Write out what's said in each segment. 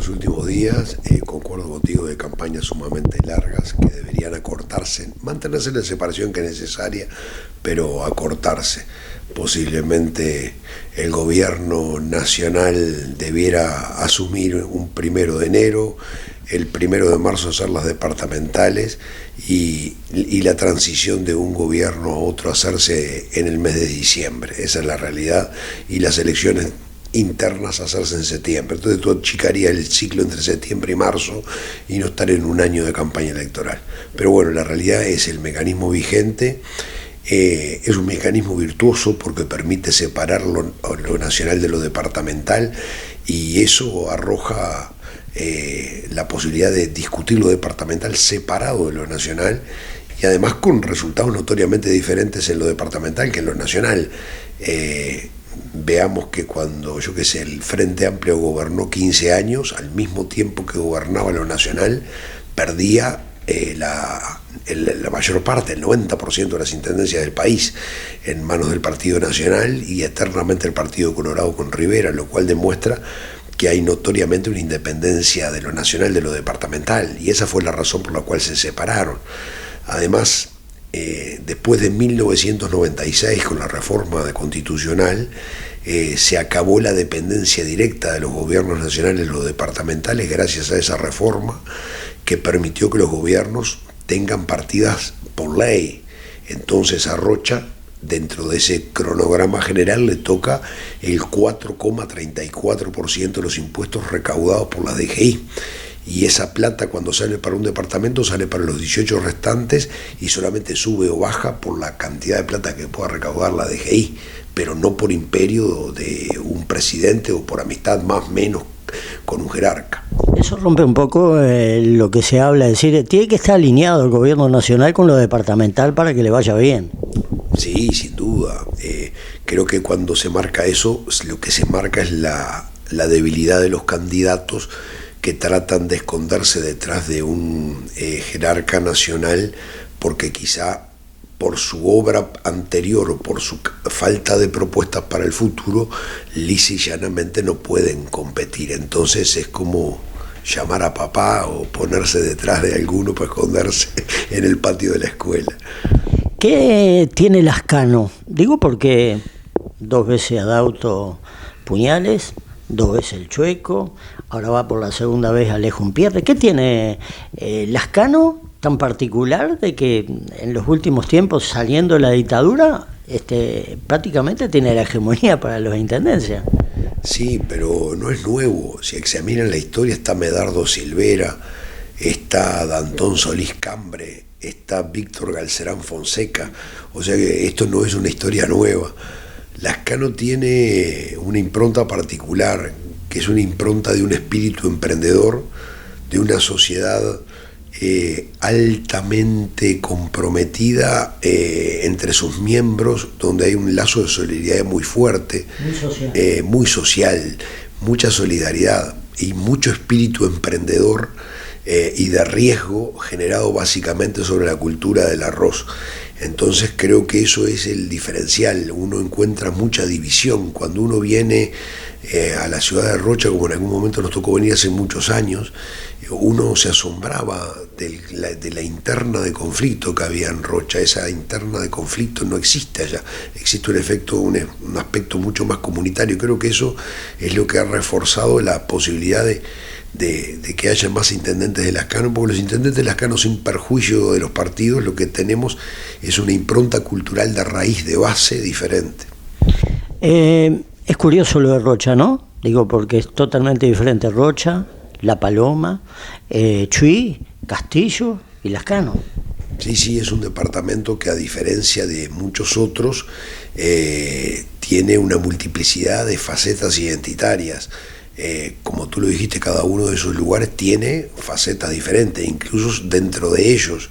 los últimos días, concuerdo contigo, de campañas sumamente largas que deberían acortarse, mantenerse la separación que es necesaria, pero acortarse. Posiblemente el gobierno nacional debiera asumir un 1 de enero, el 1 de marzo hacer las departamentales y la transición de un gobierno a otro hacerse en el mes de diciembre. Esa es la realidad, y las elecciones internas hacerse en septiembre. Entonces tú achicarías el ciclo entre septiembre y marzo y no estar en un año de campaña electoral. Pero bueno, la realidad es el mecanismo vigente. Es un mecanismo virtuoso porque permite separar lo nacional de lo departamental, y eso arroja la posibilidad de discutir lo departamental separado de lo nacional, y además con resultados notoriamente diferentes en lo departamental que en lo nacional. Veamos que cuando, el Frente Amplio gobernó 15 años, al mismo tiempo que gobernaba lo nacional, perdía la mayor parte, el 90% de las intendencias del país en manos del Partido Nacional, y eternamente el Partido Colorado con Rivera, lo cual demuestra que hay notoriamente una independencia de lo nacional de lo departamental, y esa fue la razón por la cual se separaron. Además, después de 1996, con la reforma constitucional, se acabó la dependencia directa de los gobiernos nacionales de los departamentales gracias a esa reforma, que permitió que los gobiernos tengan partidas por ley. Entonces a Rocha, dentro de ese cronograma general, le toca el 4,34% de los impuestos recaudados por la DGI. Y esa plata, cuando sale para un departamento, sale para los 18 restantes, y solamente sube o baja por la cantidad de plata que pueda recaudar la DGI, pero no por imperio de un presidente o por amistad más o menos con un jerarca. Eso rompe un poco lo que se habla, es decir, tiene que estar alineado el gobierno nacional con lo departamental para que le vaya bien. Sí, sin duda. Creo que cuando se marca eso, lo que se marca es la debilidad de los candidatos que tratan de esconderse detrás de un jerarca nacional, porque quizá por su obra anterior o por su falta de propuestas para el futuro, lisa y llanamente no pueden competir. Entonces es como llamar a papá o ponerse detrás de alguno para esconderse en el patio de la escuela. ¿Qué tiene Lascano? Digo porque 2 veces Adauto Puñales, 2 veces el Chueco, ahora va por la segunda vez Alejo Unpierre. ¿Qué tiene Lascano tan particular de que en los últimos tiempos, saliendo de la dictadura, prácticamente tiene la hegemonía para las intendencias? Sí, pero no es nuevo. Si examinan la historia, está Medardo Silvera, está Dantón Solís Cambre, está Víctor Galcerán Fonseca. O sea que esto no es una historia nueva. Lascano tiene una impronta particular, que es una impronta de un espíritu emprendedor, de una sociedad altamente comprometida entre sus miembros, donde hay un lazo de solidaridad muy fuerte, muy social, mucha solidaridad y mucho espíritu emprendedor y de riesgo, generado básicamente sobre la cultura del arroz. Entonces creo que eso es el diferencial. Uno encuentra mucha división cuando uno viene a la ciudad de Rocha, como en algún momento nos tocó venir hace muchos años. Uno se asombraba de la interna de conflicto que había en Rocha. Esa interna de conflicto no existe allá, existe un aspecto mucho más comunitario. Creo que eso es lo que ha reforzado la posibilidad de que haya más intendentes de Lascano, porque los intendentes de Lascano, sin perjuicio de los partidos, lo que tenemos es una impronta cultural de raíz, de base diferente. Es curioso lo de Rocha, ¿no? Digo, porque es totalmente diferente Rocha, La Paloma, Chuy, Castillo y Lascano. Sí, es un departamento que, a diferencia de muchos otros, tiene una multiplicidad de facetas identitarias. Como tú lo dijiste, cada uno de esos lugares tiene facetas diferentes, incluso dentro de ellos,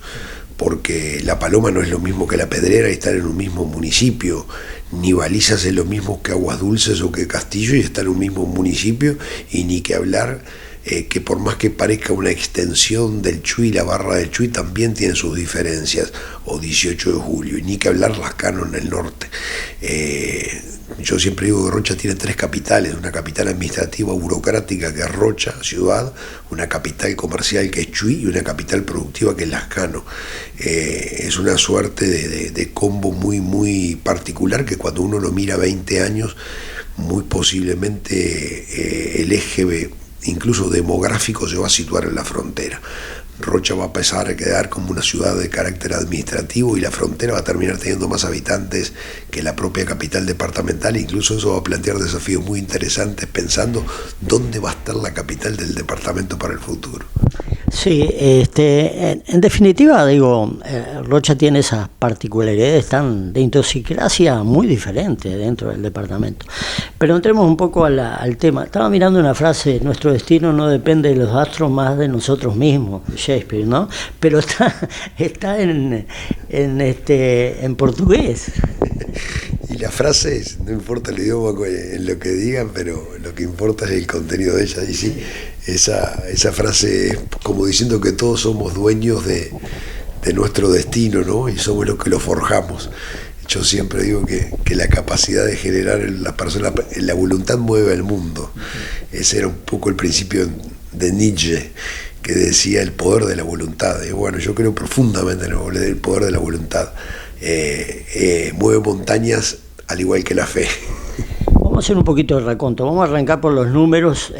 porque La Paloma no es lo mismo que La Pedrera y estar en un mismo municipio, ni Balizas es lo mismo que Aguas Dulces o que Castillo y estar en un mismo municipio, y ni que hablar que por más que parezca una extensión del Chuy, la barra del Chuy también tiene sus diferencias, o 18 de julio, y ni que hablar Lascano en el norte. yo siempre digo que Rocha tiene 3 capitales: una capital administrativa burocrática que es Rocha, ciudad, una capital comercial que es Chuy y una capital productiva que es Lascano. Es una suerte de combo muy, muy particular que cuando uno lo mira 20 años, muy posiblemente el eje incluso demográfico se va a situar en la frontera. Rocha va a pasar a quedar como una ciudad de carácter administrativo y la frontera va a terminar teniendo más habitantes que la propia capital departamental. Incluso eso va a plantear desafíos muy interesantes pensando dónde va a estar la capital del departamento para el futuro. Sí, en definitiva, digo, Rocha tiene esas particularidades de idiosincrasia muy diferentes dentro del departamento. Pero entremos un poco al tema. Estaba mirando una frase: nuestro destino no depende de los astros, más de nosotros mismos, Shakespeare, ¿no? Pero está en portugués. Y la frase es, no importa el idioma en lo que digan, pero lo que importa es el contenido de ella. Y sí, esa frase es como diciendo que todos somos dueños de nuestro destino, ¿no? Y somos los que lo forjamos. Yo siempre digo que la capacidad de generar en la persona, la voluntad mueve al mundo. Ese era un poco el principio de Nietzsche, que decía el poder de la voluntad. Y bueno, yo creo profundamente en el poder de la voluntad. Mueve montañas al igual que la fe. Vamos a hacer un poquito de raconto. Vamos a arrancar por los números.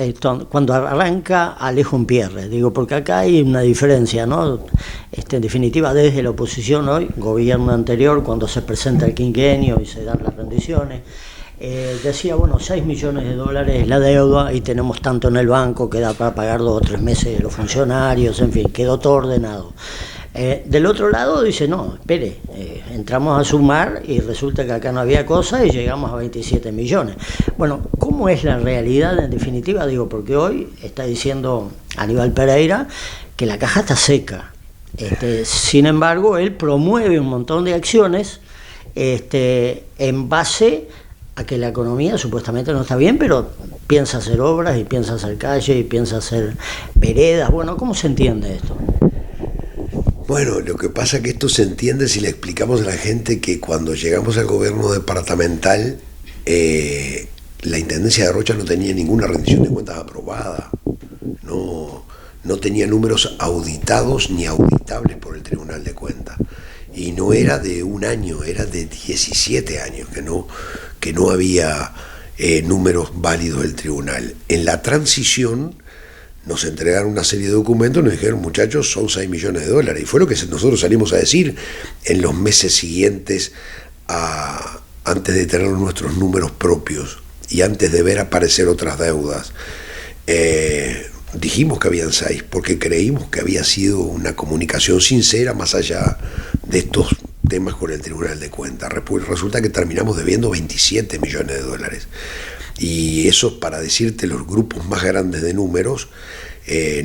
Cuando arranca Alejo Umpierre, digo, porque acá hay una diferencia, ¿no? En definitiva, desde la oposición hoy, gobierno anterior, cuando se presenta el quinquenio y se dan las rendiciones, decía, bueno, 6 millones de dólares la deuda y tenemos tanto en el banco que da para pagar 2 o 3 meses de los funcionarios, en fin, quedó todo ordenado. Del otro lado dice, no, espere, entramos a sumar y resulta que acá no había cosa y llegamos a 27 millones. Bueno, ¿cómo es la realidad en definitiva? Digo, porque hoy está diciendo Aníbal Pereira que la caja está seca. Sin embargo, él promueve un montón de acciones en base a que la economía supuestamente no está bien, pero piensa hacer obras y piensa hacer calles y piensa hacer veredas. Bueno, ¿cómo se entiende esto? Bueno, lo que pasa es que esto se entiende si le explicamos a la gente que cuando llegamos al gobierno departamental, la Intendencia de Rocha no tenía ninguna rendición de cuentas aprobada, no tenía números auditados ni auditables por el Tribunal de Cuentas. Y no era de un año, era de 17 años que no había números válidos del tribunal. En la transición nos entregaron una serie de documentos y nos dijeron, muchachos, son 6 millones de dólares. Y fue lo que nosotros salimos a decir en los meses siguientes, antes de tener nuestros números propios y antes de ver aparecer otras deudas. Dijimos que habían 6 porque creímos que había sido una comunicación sincera más allá de estos temas con el Tribunal de Cuentas. Resulta que terminamos debiendo 27 millones de dólares. Y eso, para decirte, los grupos más grandes de números,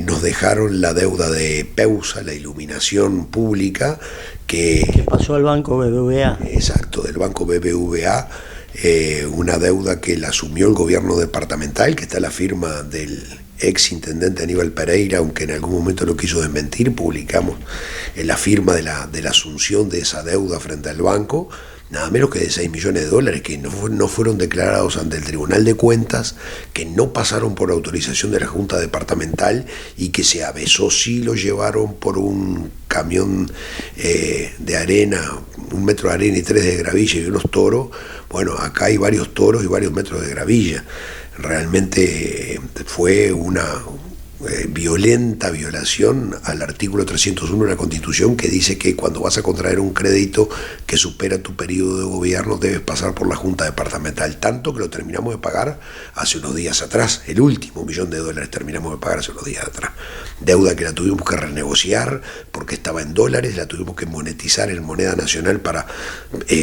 nos dejaron la deuda de Peusa, la iluminación pública, que pasó al Banco BBVA. Exacto, del Banco BBVA, una deuda que la asumió el gobierno departamental, que está la firma del ex intendente Aníbal Pereira, aunque en algún momento lo quiso desmentir. Publicamos la firma de la asunción de esa deuda frente al banco, nada menos que de 6 millones de dólares que no fueron declarados ante el Tribunal de Cuentas, que no pasaron por autorización de la Junta Departamental y que se avesó sí lo llevaron por un camión de arena, 1 metro de arena y 3 de gravilla y unos toros. Bueno, acá hay varios toros y varios metros de gravilla. Realmente fue una violenta violación al artículo 301 de la Constitución, que dice que cuando vas a contraer un crédito que supera tu periodo de gobierno debes pasar por la Junta Departamental, tanto que lo terminamos de pagar hace unos días atrás. El último $1 millón terminamos de pagar hace unos días atrás. Deuda que la tuvimos que renegociar porque estaba en dólares, la tuvimos que monetizar en moneda nacional para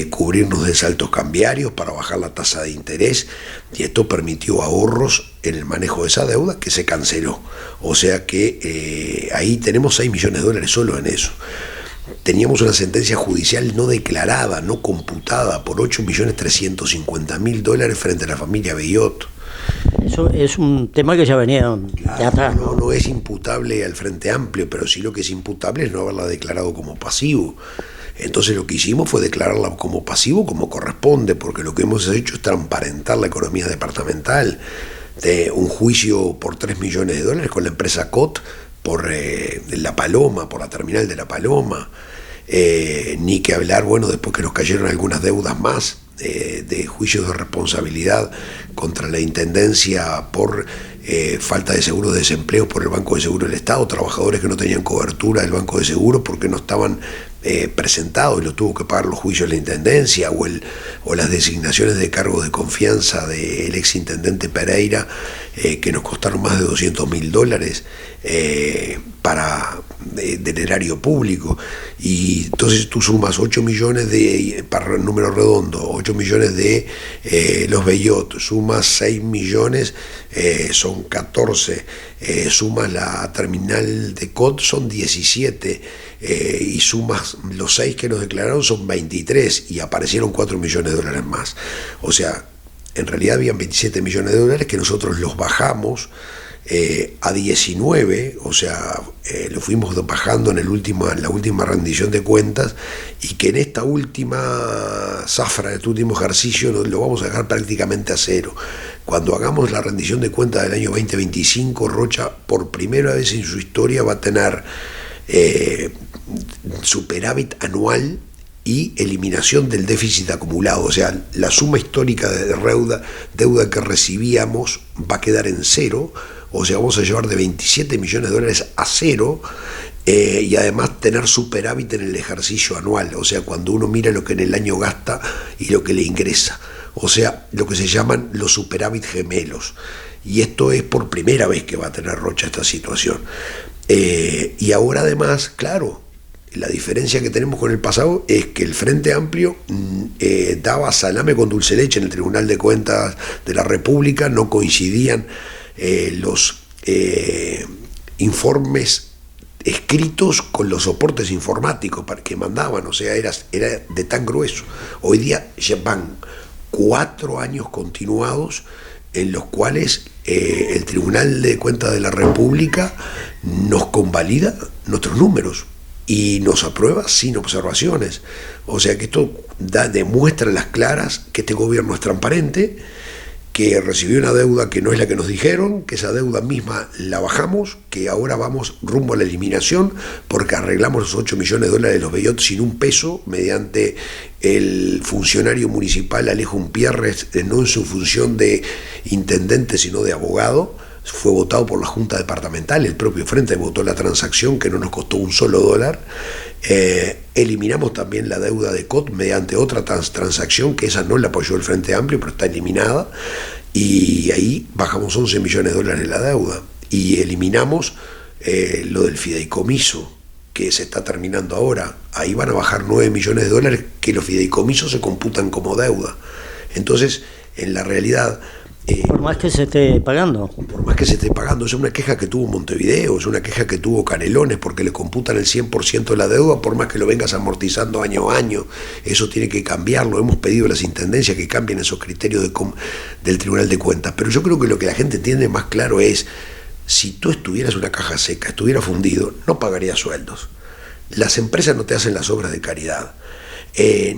cubrirnos de saltos cambiarios, para bajar la tasa de interés, y esto permitió ahorros en el manejo de esa deuda que se canceló. O sea que ahí tenemos 6 millones de dólares solo en eso. Teníamos una sentencia judicial no declarada, no computada, por 8.350.000 dólares frente a la familia Bellot. Eso es un tema que ya venía de atrás. No es imputable al Frente Amplio, pero sí lo que es imputable es no haberla declarado como pasivo. Entonces lo que hicimos fue declararla como pasivo, como corresponde, porque lo que hemos hecho es transparentar la economía departamental. De un juicio por $3 millones con la empresa COT por La Paloma, por la terminal de La Paloma, ni que hablar, bueno, después que nos cayeron algunas deudas más, de juicios de responsabilidad contra la Intendencia por falta de seguro de desempleo por el Banco de Seguro del Estado, trabajadores que no tenían cobertura del Banco de Seguro porque no estaban presentados y lo tuvo que pagar los juicios de la Intendencia, o las designaciones de cargos de confianza del exintendente Pereira, que nos costaron más de $200.000 del erario público. Y entonces tú sumas 8 millones para el número redondo, 8 millones de los Bellot, sumas 6 millones, son 14, sumas la terminal de COT, son 17, y sumas los 6 que nos declararon, son 23, y aparecieron $4 millones más. O sea, en realidad habían $27 millones que nosotros los bajamos a 19, o sea, lo fuimos bajando en la última rendición de cuentas, y que en esta última zafra, en este último ejercicio, lo vamos a dejar prácticamente a cero. Cuando hagamos la rendición de cuentas del año 2025, Rocha, por primera vez en su historia, va a tener superávit anual y eliminación del déficit acumulado. O sea, la suma histórica de deuda que recibíamos va a quedar en cero. O sea, vamos a llevar de $27 millones a cero, y además tener superávit en el ejercicio anual. O sea, cuando uno mira lo que en el año gasta y lo que le ingresa. O sea, lo que se llaman los superávit gemelos. Y esto es por primera vez que va a tener Rocha esta situación. Y ahora además, claro, la diferencia que tenemos con el pasado es que el Frente Amplio daba salame con dulce leche en el Tribunal de Cuentas de la República, no coincidían los informes escritos con los soportes informáticos que mandaban, o sea, era de tan grueso. Hoy día ya van 4 años continuados en los cuales el Tribunal de Cuentas de la República nos convalida nuestros números y nos aprueba sin observaciones. O sea que esto demuestra a las claras que este gobierno es transparente, que recibió una deuda que no es la que nos dijeron, que esa deuda misma la bajamos, que ahora vamos rumbo a la eliminación porque arreglamos los $8 millones de los Bellot sin un peso, mediante el funcionario municipal Alejo Umpierres, no en su función de intendente sino de abogado. Fue votado por la Junta Departamental, el propio Frente votó la transacción que no nos costó un solo dólar. Eliminamos también la deuda de COT mediante otra transacción, que esa no la apoyó el Frente Amplio, pero está eliminada, y ahí bajamos $11 millones la deuda, y eliminamos lo del fideicomiso, que se está terminando ahora. Ahí van a bajar $9 millones que los fideicomisos se computan como deuda. Entonces, en la realidad, por más que se esté pagando. Por más que se esté pagando. Es una queja que tuvo Montevideo, es una queja que tuvo Canelones, porque le computan el 100% de la deuda, por más que lo vengas amortizando año a año. Eso tiene que cambiarlo. Hemos pedido a las intendencias que cambien esos criterios del Tribunal de Cuentas. Pero yo creo que lo que la gente entiende más claro es, si tú estuvieras una caja seca, estuviera fundido, no pagarías sueldos. Las empresas no te hacen las obras de caridad.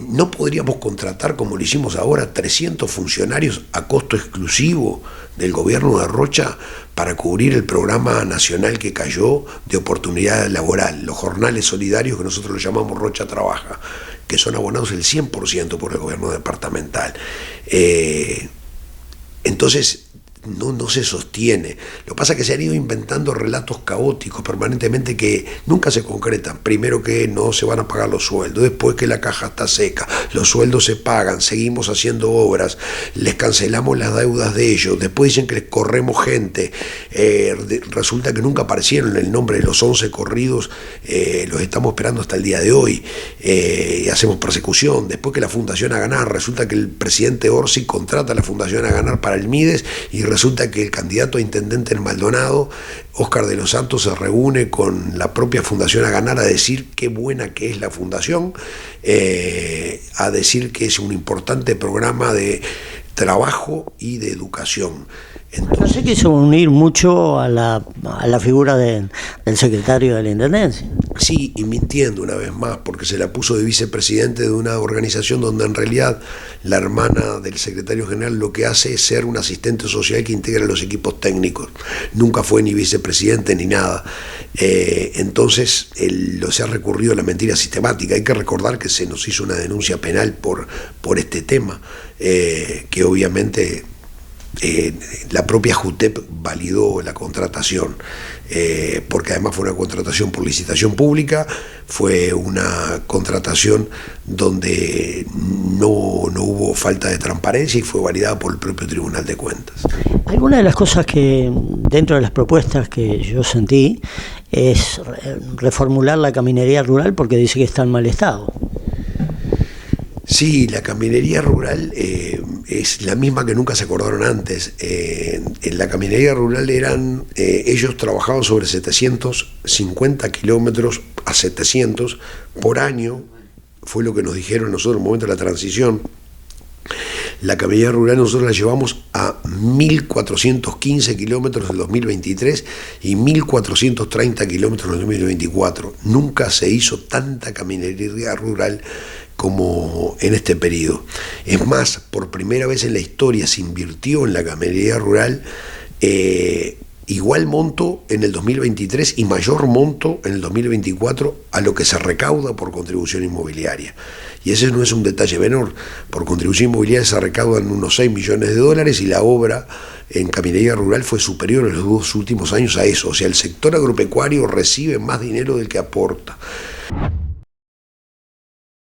No podríamos contratar, como lo hicimos ahora, 300 funcionarios a costo exclusivo del gobierno de Rocha para cubrir el programa nacional que cayó de oportunidad laboral, los jornales solidarios que nosotros lo llamamos Rocha Trabaja, que son abonados el 100% por el gobierno departamental. Entonces, no se sostiene. Lo que pasa es que se han ido inventando relatos caóticos permanentemente que nunca se concretan. Primero que no se van a pagar los sueldos, después que la caja está seca, los sueldos se pagan, seguimos haciendo obras, les cancelamos las deudas de ellos, después dicen que les corremos gente, resulta que nunca aparecieron el nombre de los 11 corridos, los estamos esperando hasta el día de hoy, y hacemos persecución. Después que la Fundación A Ganar, resulta que el presidente Orsi contrata a la Fundación A Ganar para el Mides, y resulta que el candidato a intendente en Maldonado, Óscar de los Santos, se reúne con la propia Fundación A Ganar a decir qué buena que es la fundación, a decir que es un importante programa de trabajo y de educación. Entonces, no se quiso unir mucho a la figura del secretario de la Intendencia. Sí, y mintiendo una vez más, porque se la puso de vicepresidente de una organización donde en realidad la hermana del secretario general lo que hace es ser un asistente social que integra los equipos técnicos. Nunca fue ni vicepresidente ni nada. Entonces, se ha recurrido a la mentira sistemática. Hay que recordar que se nos hizo una denuncia penal por este tema, que obviamente... la propia JUTEP validó la contratación, porque además fue una contratación por licitación pública, fue una contratación donde no hubo falta de transparencia y fue validada por el propio Tribunal de Cuentas. Alguna de las cosas que dentro de las propuestas que yo sentí es reformular la caminería rural porque dice que está en mal estado. Sí, la caminería rural es la misma que nunca se acordaron antes. En la caminería rural ellos trabajaban sobre 750 kilómetros a 700 por año, fue lo que nos dijeron nosotros en el momento de la transición. La caminería rural nosotros la llevamos a 1.415 kilómetros en el 2023 y 1.430 kilómetros en el 2024. Nunca se hizo tanta caminería rural como en este periodo. Es más, por primera vez en la historia se invirtió en la caminería rural igual monto en el 2023 y mayor monto en el 2024 a lo que se recauda por contribución inmobiliaria. Y ese no es un detalle menor. Por contribución inmobiliaria se recaudan unos 6 millones de dólares y la obra en caminería rural fue superior en los 2 últimos años a eso. O sea, el sector agropecuario recibe más dinero del que aporta.